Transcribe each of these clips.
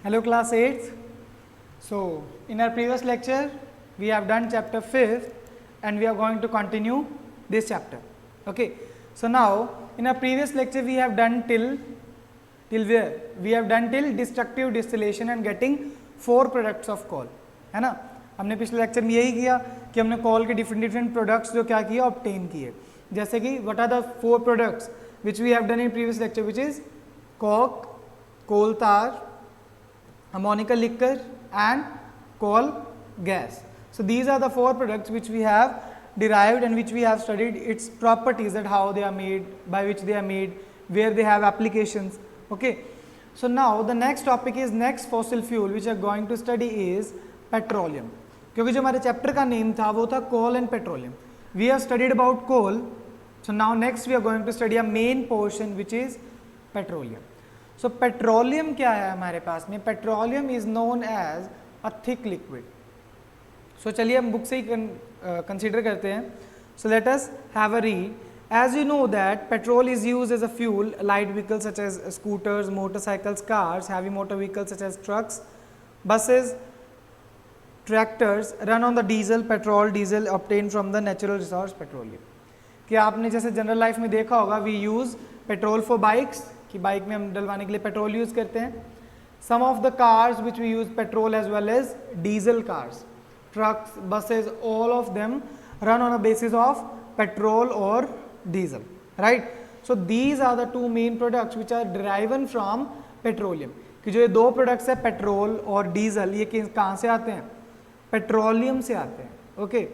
Hello class 8th. So in our previous lecture we have done chapter 5th and we are going to continue this chapter. Okay. So now in our previous lecture we have done till where? We have done till destructive distillation and getting 4 products of coal, है ना. हमने पिछले lecture में यही किया कि हमने कोल के डिफरेंट प्रोडक्ट्स जो क्या किए ऑब्टेन किए, जैसे कि what are the 4 products which we have done in previous lecture which is coke, coal tar, ammonical liquor and coal gas. So these are the 4 products which we have derived and which we have studied its properties, that how they are made, by which they are made, where they have applications. Okay. So now the next topic is next fossil fuel which we are going to study is petroleum. क्योंकि जो हमारे chapter का name था वो था coal and petroleum. We have studied about coal. So now next we are going to study a main portion which is petroleum. So petroleum क्या है हमारे पास में? Petroleum is known as a thick liquid. So चलिए हम book से ही consider करते हैं. So let us have a read. As you know that petrol is used as a fuel light vehicles such as scooters, motorcycles, cars, heavy motor vehicles such as trucks, buses, tractors run on the diesel obtained from the natural resource petroleum. कि आपने जैसे general life में देखा होगा we use petrol for bikes, कि bike में हम डलवाने के लिए पेट्रोल यूज करते हैं. Some of the cars which we use petrol as well as diesel cars, trucks, buses, all of them run on a basis of petrol और diesel, right. So these are the 2 main products which are derived from petroleum. कि जो ये 2 products है petrol और diesel, ये कहाँ से आते हैं? पेट्रोलियम से आते हैं. Okay.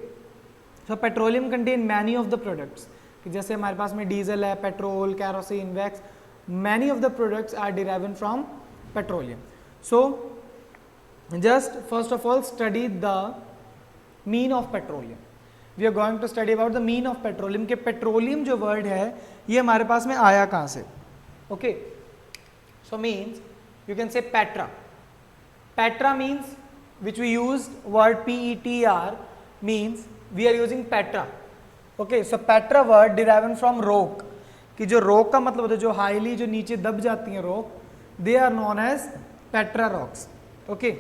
So petroleum contain many of the products, कि जैसे हमारे पास में डीजल है, petrol, kerosene, wax, many of the products are derived from petroleum. So just first of all study the mean of petroleum. We are going to study about the mean of petroleum. कि petroleum जो word है ये हमारे पास में आया कहाँ से? Okay. So means you can say petra. Petra means which we used word PETR means we are using petra. Okay. So petra word derived from rock. कि जो रॉक का मतलब होता है जो हाईली जो नीचे दब जाती हैं rock, they are known as petra rocks. Okay.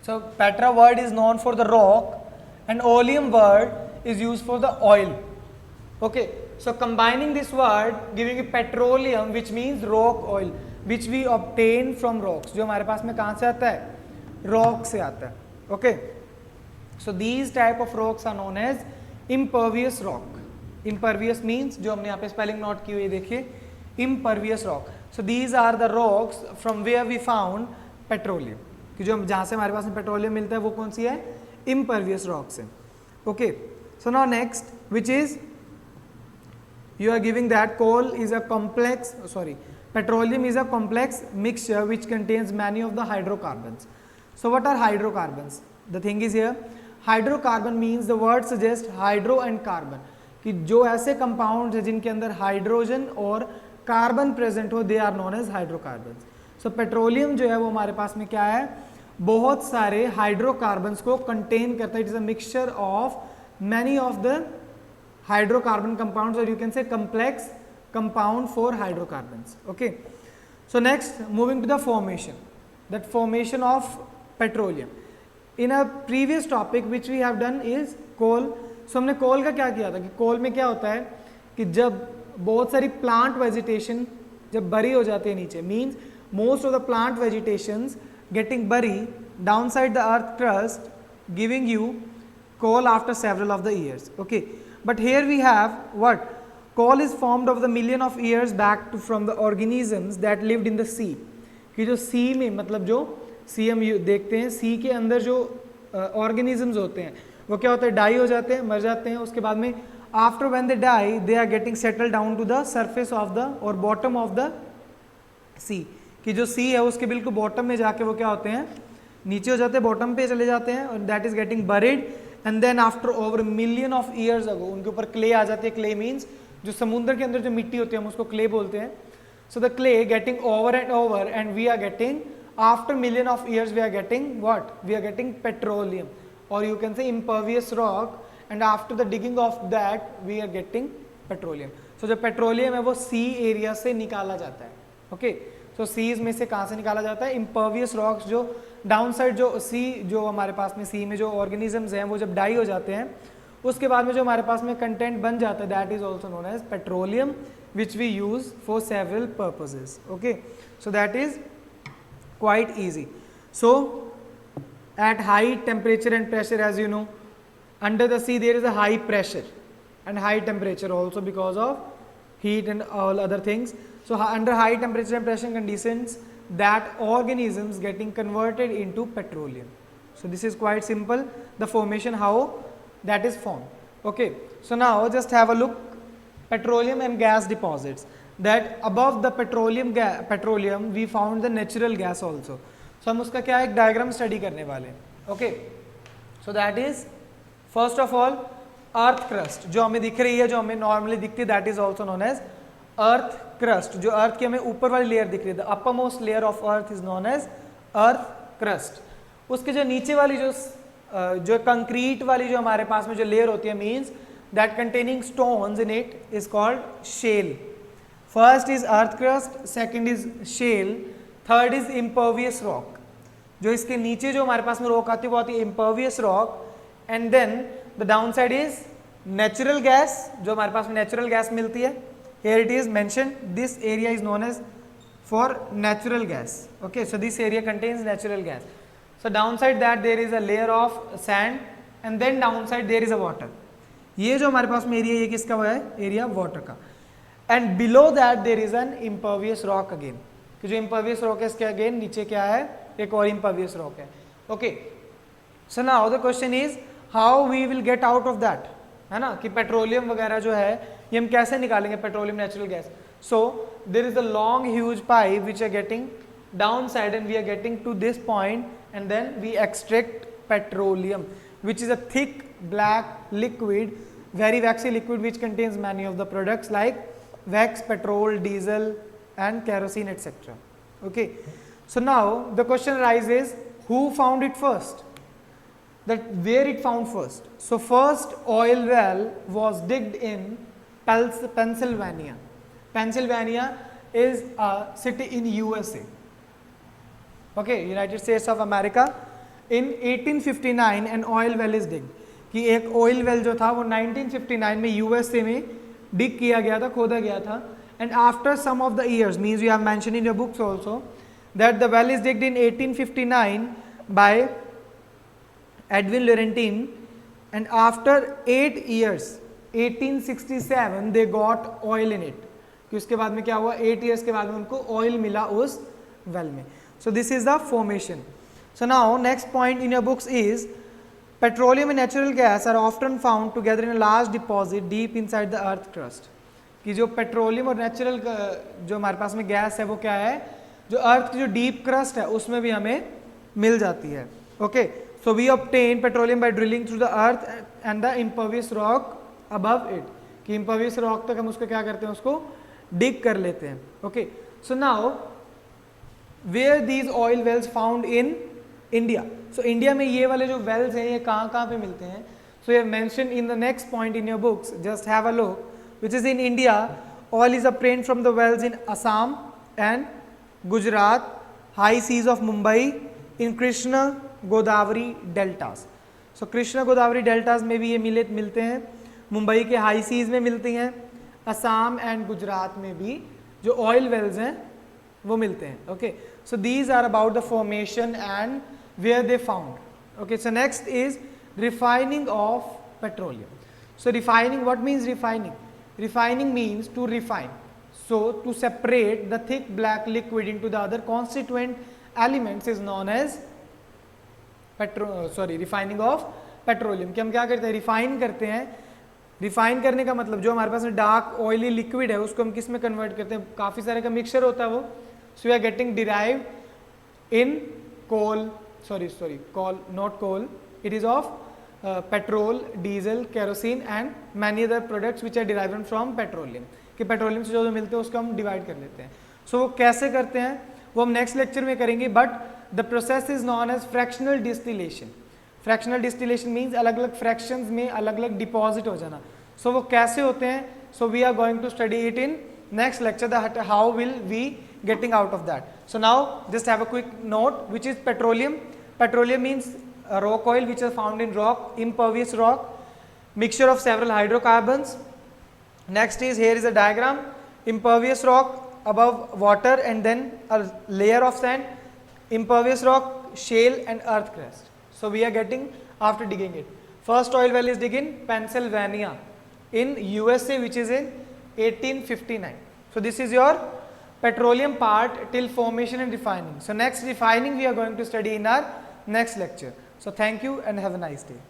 So petra word is known for the rock and oleum word is use for the oil. Okay. So combining this word giving petroleum which means rock oil which we obtain from rocks, जो हमारे पास में कहाँ से आता है? Rock से आता है. Okay. So these type of rocks are known as impervious rock. Impervious means जो हमने यहाँ पे स्पेलिंग नोट की हुई देखिए, impervious rock. So these are the rocks from where we found petroleum. कि जो जहाँ से हमारे पास में पेट्रोलियम मिलता है वो कौन सी है? Impervious rocks है. Okay. So now next which is you are giving that coal is a complex, petroleum is a complex mixture which contains many of the hydrocarbons. So what are hydrocarbons? The thing is here, hydrocarbon means the word suggests hydro and carbon. कि जो ऐसे compound है जिनके अंदर hydrogen और carbon present हो, they are known as hydrocarbons. So petroleum जो है वो हमारे पास में क्या है? बहुत सारे हाइड्रोकार्बन्स को कंटेन करता है. It is a mixture of many of the hydrocarbon compounds, और you can say complex compound for hydrocarbons. Okay. So next moving to the formation, that formation of petroleum. In a previous topic which we have done is coal. So हमने coal का क्या किया था कि कोल में क्या होता है कि जब बहुत सारी प्लांट वेजिटेशन जब बरी हो जाती है नीचे, means most of the plant vegetations getting buried down side the earth crust giving you coal after several of the years. Okay. But here we have what? Coal is formed of the million of years back to from the organisms that lived in the sea. कि जो सी में मतलब जो सी हम देखते हैं, सी के अंदर जो ऑर्गेनिजम्स होते हैं वो क्या होता है? डाई हो जाते हैं, मर जाते हैं. उसके बाद में after when they die they are getting settle down to the surface of the और बॉटम ऑफ द सी. कि जो सी है उसके बिल्कुल बॉटम में जाके वो क्या होते हैं? नीचे हो जाते हैं, बॉटम पे चले जाते हैं, और that is getting buried. And then after over million of years ago उनके ऊपर क्ले आ जाती है. क्ले मीन्स जो समुद्र के अंदर जो मिट्टी होती है हम उसको क्ले बोलते हैं. So the clay getting over and we are getting after million of years we are getting what? We are getting petroleum, or you can say impervious rock, and after the digging of that we are getting petroleum. So जो petroleum है वो sea area से निकाला जाता है. Okay. सो seize में से कहाँ से निकाला जाता है, इम्पर्वियस रॉक्स जो डाउन साइड जो सी जो हमारे पास में सी में जो ऑर्गेनिजम्स हैं वो जब डाई हो जाते हैं उसके बाद में जो हमारे पास में कंटेंट बन जाता है that is also known as petroleum which we use for several purposes. Okay, so that is quite easy. So at high temperature and pressure, as you know, under the sea there is a high pressure and high temperature also because of heat and all other things. So under high temperature and pressure conditions, that organisms getting converted into petroleum. So this is quite simple, the formation how that is formed. Okay, so now just have a look, petroleum and gas deposits. That above the petroleum we found the natural gas also. So हम उसका क्या एक diagram study करने वाले हैं. Okay, so that is first of all earth crust जो हमें दिख रही है, जो हमें नॉर्मली दिखती है, that is also known as earth crust. जो अर्थ की हमें ऊपर वाली लेयर दिख रही है, the upper most layer of earth is known as earth crust. उसके जो नीचे वाली जो कंक्रीट वाली जो हमारे पास में जो लेयर होती है means that containing stones in it is called shale. First is earth crust, second is shale, third is impervious rock. जो इसके नीचे जो हमारे पास में रॉक आती है वो आती है impervious rock. And then the down side is natural gas, जो हमारे पास में नेचुरल गैस मिलती है. Here it is mention this area is known as for natural gas. Okay, so this area contains natural gas. So down side that there is a layer of sand and then down side there is a water. ये जो हमारे पास में area ये किसका हुआ है, area water का. And below that there is an impervious rock again, कि जो इम्पर्वियस रॉक है इसके अगेन नीचे क्या है, एक और इम्पर्वियस रॉक है. Okay, so now the question is how we will get out of that, है ना, कि पेट्रोलियम वगैरह जो है ये हम कैसे निकालेंगे, petroleum natural gas. So there is a long huge pipe which are getting down side and we are getting to this point and then we extract petroleum which is a thick black liquid, very waxy liquid which contains many of the products like wax, petrol, diesel and kerosene, etc. Okay, so now the question arises, who found it first, that where it found first. So first oil well was digged in Pennsylvania. Pennsylvania is a city in USA. Okay, United States of America. In 1859 an oil well is digged, कि एक oil well जो था वो 1959 में USA में डिग किया गया था, खोदा गया था. And after some of the years, means you have mention in your books also that the well is digged in 1859 by Edwin Laurentin and after 8 years 1867 they got oil in it, कि उसके बाद में क्या हुआ, 8 years के बाद में उनको ऑयल मिला उस वेल में. So this is the formation. So now next point in your books is petroleum and natural gas are often found together in a large deposit deep inside the earth crust. कि जो petroleum और natural जो हमारे पास में gas है वो क्या है, जो अर्थ की जो डीप क्रस्ट है उसमें भी हमें मिल जाती है. Okay, so we obtain petroleum by drilling through the earth and the impervious rock above it, कि इम्पर्वियस रॉक तक हम उसको क्या करते हैं, उसको डिग कर लेते हैं. Okay, so now where these oil wells found in India. So India में ये वाले जो वेल्स हैं ये कहाँ कहाँ पे मिलते हैं. So you have mention in the next point in your books, just have a look, which is in India. Oil is obtained from the wells in Assam and Gujarat, high seas of Mumbai, in Krishna Godavari deltas. So Krishna Godavari deltas में भी ये मिलते हैं, मुंबई के high seize में मिलती हैं, Assam and Gujarat में भी जो ऑयल वेल्स हैं वो मिलते हैं. Okay, so these are about the formation and where they found. Okay, so next is refining of petroleum. So refining, what means refining? Refining means to refine. So to separate the thick black liquid into the other constituent elements is known as refining of petroleum. कि हम क्या करते हैं, refine करते हैं. Refine करने का मतलब जो हमारे पास में डार्क ऑयली लिक्विड है उसको हम किस में कन्वर्ट करते हैं, काफ़ी सारे का मिक्सचर होता है वो. So we are getting derived in coal, coal, not coal, it is of petrol, diesel, kerosene and many other products which are derived from petroleum. कि पेट्रोलियम से जो मिलते हैं उसको हम डिवाइड कर लेते हैं. सो वो कैसे करते हैं वो हम नेक्स्ट लेक्चर में करेंगे. But the process is known as fractional distillation. Fractional distillation means अलग अलग फ्रैक्शंस में अलग अलग डिपॉजिट हो जाना. सो वो कैसे होते हैं, so we are going to study it in next lecture that how will we getting out of that. So now just have a quick note, which is petroleum. Petroleum means rock oil which is found in rock, impervious rock, mixture of several hydrocarbons. Next is, here is a diagram, impervious rock above water and then a layer of sand, impervious rock, shale and earth crust. So we are getting after digging it. First oil well is dig in Pennsylvania in USA, which is in 1859. So this is your petroleum part till formation and refining. So next refining we are going to study in our next lecture. So thank you and have a nice day.